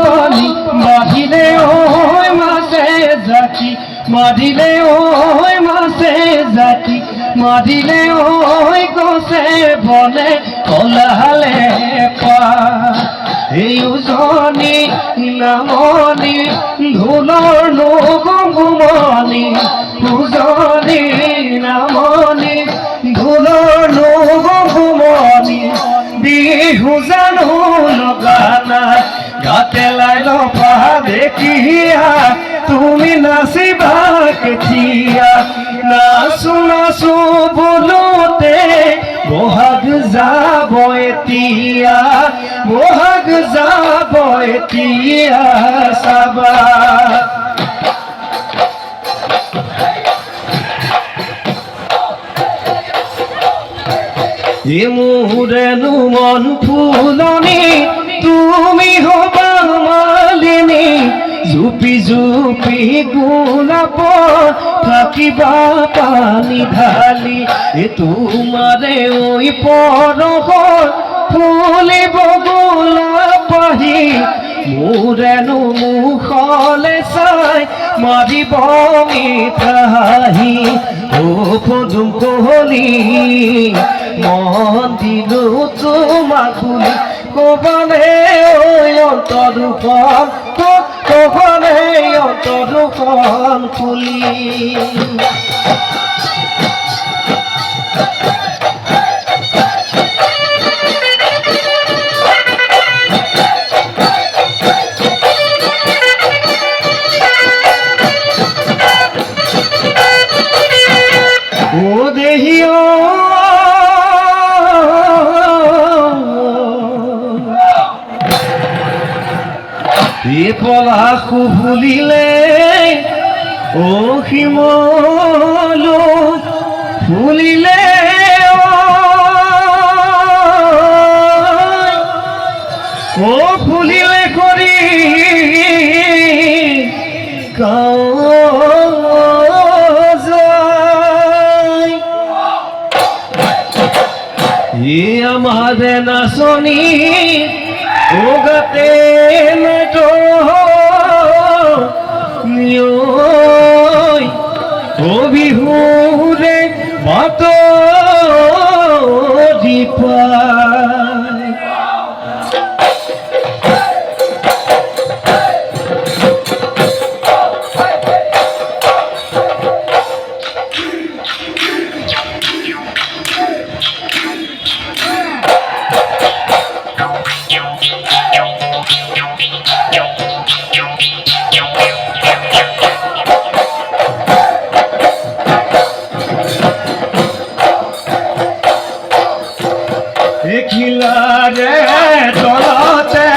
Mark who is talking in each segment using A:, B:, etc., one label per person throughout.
A: পানি মারিলে ওই মাছে জাতি মারিলে ওই মাছে জাতি মারিলে ওই গছে বলে কলালে পা এই উজনি নামনি ধুলৰ নগুমনি উজনি নামনি ধুলৰ নগুমনি বিহু জানো লগানা গাতে লাইল পা দেখিয়া তুমি নাচিবা কেতিয়া নাচো নাচো বোলোতে বহাগ যাব এতিয়া বহাগ যাব এতিয়া চাবা মোৰেনো মন ফুলনি তুমি হবা মালিনী জুপি জুপি গোলাপ থাকিবা পানী ঢালি তোমাৰে ঐ পৰশৰ ফুলিব গোলাপ আহি মোৰেনো মুখলে চাই মাৰিব মিঠা হাঁহি ও পদুম কলি মন দিলো তোমাক বুলি কবালে অন্তৰখন কবালে অন্তৰখন খুলি ও দেহিও পলাশ ফুলিলে ও শিমল ফুলিলে ও ফুলিলে কৰি আমার নাচনি ও গাতে নেটো ও বিহুরে মাত দীপায় দেখিলারে তলতে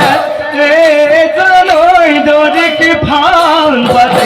A: এই জনই দরিক ভাল বাদে